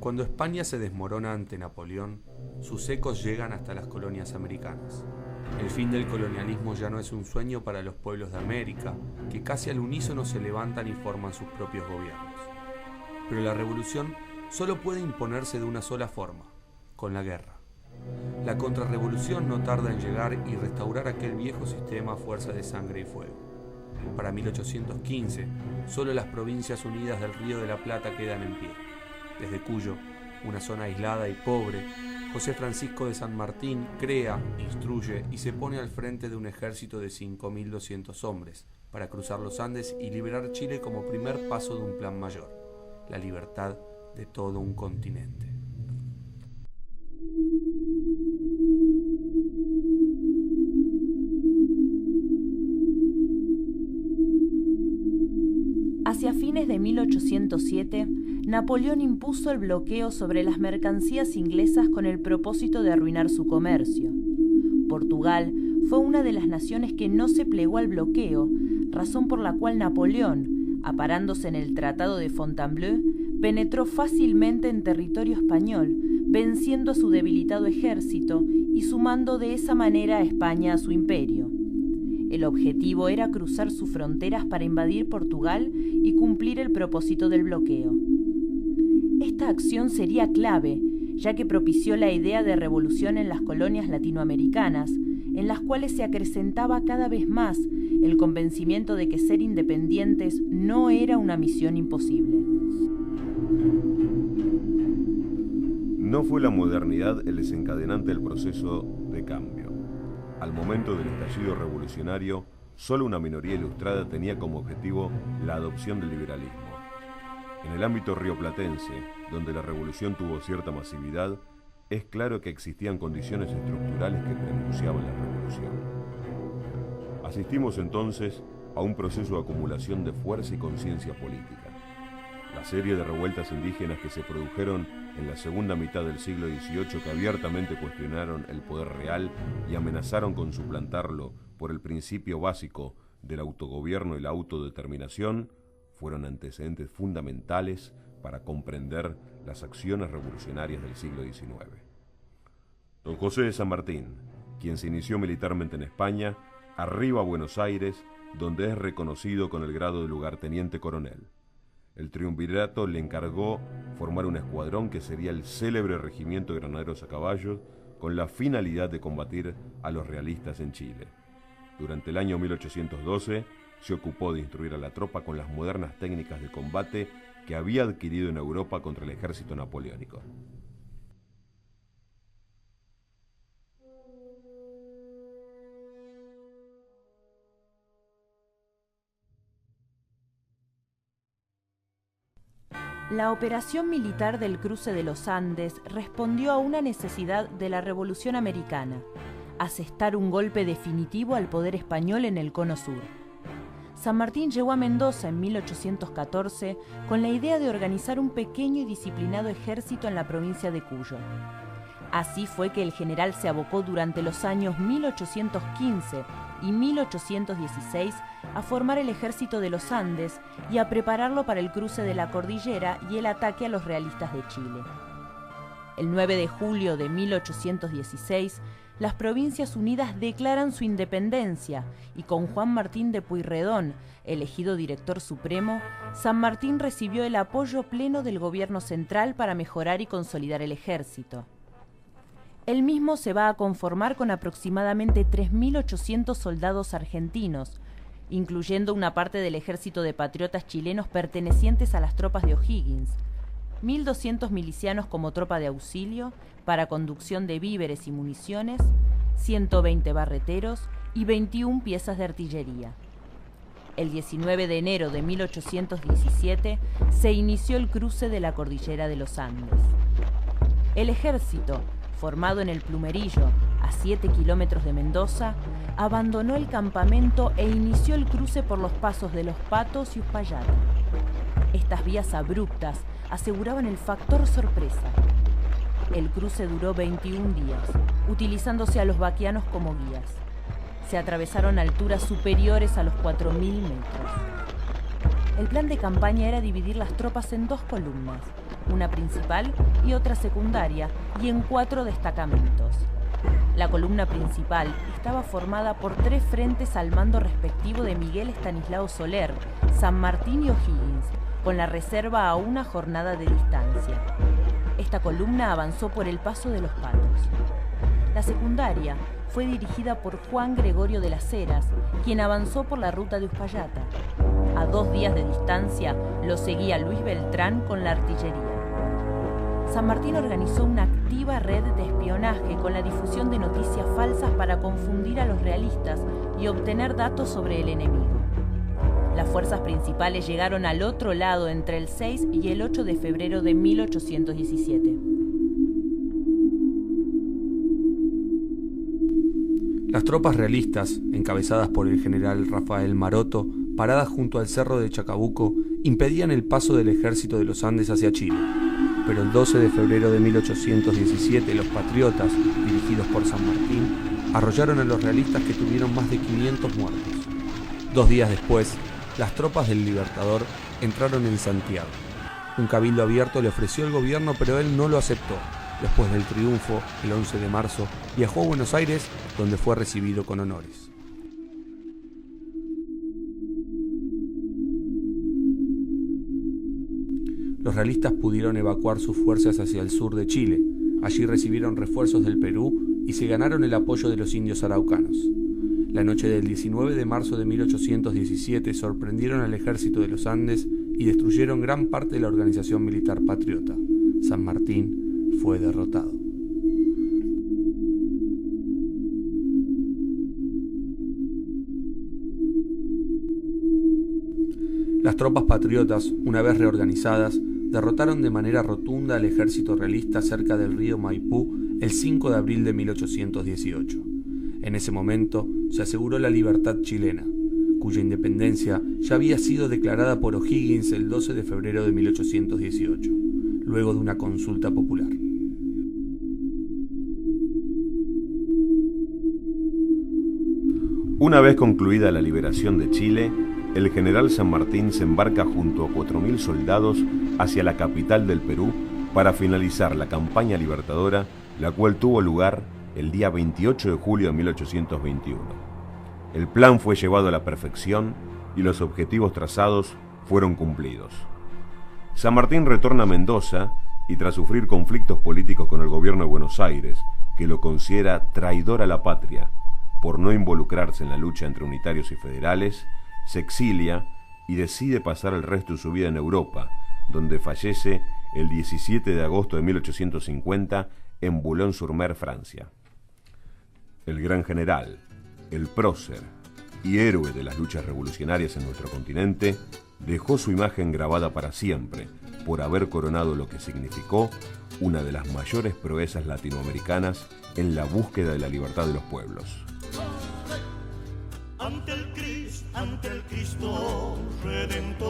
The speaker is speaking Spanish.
Cuando España se desmorona ante Napoleón, sus ecos llegan hasta las colonias americanas. El fin del colonialismo ya no es un sueño para los pueblos de América, que casi al unísono se levantan y forman sus propios gobiernos. Pero la revolución solo puede imponerse de una sola forma, con la guerra. La contrarrevolución no tarda en llegar y restaurar aquel viejo sistema a fuerza de sangre y fuego. Para 1815, solo las Provincias Unidas del Río de la Plata quedan en pie. Desde Cuyo, una zona aislada y pobre, José Francisco de San Martín crea, instruye y se pone al frente de un ejército de 5.200 hombres para cruzar los Andes y liberar Chile como primer paso de un plan mayor, la libertad de todo un continente. Hacia fines de 1807, Napoleón impuso el bloqueo sobre las mercancías inglesas con el propósito de arruinar su comercio. Portugal fue una de las naciones que no se plegó al bloqueo, razón por la cual Napoleón, amparándose en el Tratado de Fontainebleau, penetró fácilmente en territorio español, venciendo a su debilitado ejército y sumando de esa manera a España a su imperio. El objetivo era cruzar sus fronteras para invadir Portugal y cumplir el propósito del bloqueo. Esta acción sería clave, ya que propició la idea de revolución en las colonias latinoamericanas, en las cuales se acrecentaba cada vez más el convencimiento de que ser independientes no era una misión imposible. No fue la modernidad el desencadenante del proceso de cambio. Al momento del estallido revolucionario, solo una minoría ilustrada tenía como objetivo la adopción del liberalismo. En el ámbito rioplatense, donde la revolución tuvo cierta masividad, es claro que existían condiciones estructurales que preanunciaban la revolución. Asistimos entonces a un proceso de acumulación de fuerza y conciencia política. La serie de revueltas indígenas que se produjeron en la segunda mitad del siglo XVIII, que abiertamente cuestionaron el poder real y amenazaron con suplantarlo por el principio básico del autogobierno y la autodeterminación, fueron antecedentes fundamentales para comprender las acciones revolucionarias del siglo XIX. Don José de San Martín, quien se inició militarmente en España, arriba a Buenos Aires, donde es reconocido con el grado de lugarteniente coronel. El triunvirato le encargó formar un escuadrón que sería el célebre regimiento de granaderos a caballo, con la finalidad de combatir a los realistas en Chile. Durante el año 1812 se ocupó de instruir a la tropa con las modernas técnicas de combate que había adquirido en Europa contra el ejército napoleónico. La operación militar del cruce de los Andes respondió a una necesidad de la Revolución Americana: asestar un golpe definitivo al poder español en el Cono Sur. San Martín llegó a Mendoza en 1814 con la idea de organizar un pequeño y disciplinado ejército en la provincia de Cuyo. Así fue que el general se abocó durante los años 1815 y 1816 a formar el ejército de los Andes y a prepararlo para el cruce de la cordillera y el ataque a los realistas de Chile. El 9 de julio de 1816, las Provincias Unidas declaran su independencia y con Juan Martín de Pueyrredón, elegido director supremo, San Martín recibió el apoyo pleno del gobierno central para mejorar y consolidar el ejército. El mismo se va a conformar con aproximadamente 3.800 soldados argentinos, incluyendo una parte del ejército de patriotas chilenos pertenecientes a las tropas de O'Higgins, 1.200 milicianos como tropa de auxilio para conducción de víveres y municiones, 120 barreteros y 21 piezas de artillería. El 19 de enero de 1817 se inició el cruce de la cordillera de los Andes. El ejército, formado en el Plumerillo, a 7 kilómetros de Mendoza, abandonó el campamento e inició el cruce por los pasos de Los Patos y Uspallata. Estas vías abruptas aseguraban el factor sorpresa. El cruce duró 21 días, utilizándose a los vaquianos como guías. Se atravesaron alturas superiores a los 4.000 metros. El plan de campaña era dividir las tropas en dos columnas, una principal y otra secundaria, y en 4 destacamentos. La columna principal estaba formada por 3 frentes al mando respectivo de Miguel Estanislao Soler, San Martín y O'Higgins, con la reserva a una jornada de distancia. Esta columna avanzó por el Paso de los Patos. La secundaria fue dirigida por Juan Gregorio de las Heras, quien avanzó por la ruta de Uspallata. A 2 días de distancia lo seguía Luis Beltrán con la artillería. San Martín organizó una activa red de espionaje con la difusión de noticias falsas para confundir a los realistas y obtener datos sobre el enemigo. Las fuerzas principales llegaron al otro lado entre el 6 y el 8 de febrero de 1817. Las tropas realistas, encabezadas por el general Rafael Maroto, paradas junto al cerro de Chacabuco, impedían el paso del ejército de los Andes hacia Chile. Pero el 12 de febrero de 1817 los patriotas, dirigidos por San Martín, arrollaron a los realistas que tuvieron más de 500 muertos. 2 días después, las tropas del Libertador entraron en Santiago. Un cabildo abierto le ofreció el gobierno, pero él no lo aceptó. Después del triunfo, el 11 de marzo, viajó a Buenos Aires, donde fue recibido con honores. Los realistas pudieron evacuar sus fuerzas hacia el sur de Chile. Allí recibieron refuerzos del Perú y se ganaron el apoyo de los indios araucanos. La noche del 19 de marzo de 1817 sorprendieron al ejército de los Andes y destruyeron gran parte de la organización militar patriota. San Martín fue derrotado. Las tropas patriotas, una vez reorganizadas, derrotaron de manera rotunda al ejército realista cerca del río Maipú el 5 de abril de 1818. En ese momento se aseguró la libertad chilena, cuya independencia ya había sido declarada por O'Higgins el 12 de febrero de 1818, luego de una consulta popular. Una vez concluida la liberación de Chile, el general San Martín se embarca junto a 4.000 soldados hacia la capital del Perú para finalizar la campaña libertadora, la cual tuvo lugar el día 28 de julio de 1821. El plan fue llevado a la perfección y los objetivos trazados fueron cumplidos. San Martín retorna a Mendoza y tras sufrir conflictos políticos con el gobierno de Buenos Aires, que lo considera traidor a la patria por no involucrarse en la lucha entre unitarios y federales, se exilia y decide pasar el resto de su vida en Europa, donde fallece el 17 de agosto de 1850 en Boulogne-sur-Mer, Francia. El gran general, el prócer y héroe de las luchas revolucionarias en nuestro continente, dejó su imagen grabada para siempre por haber coronado lo que significó una de las mayores proezas latinoamericanas en la búsqueda de la libertad de los pueblos. Ante el Cristo Redentor.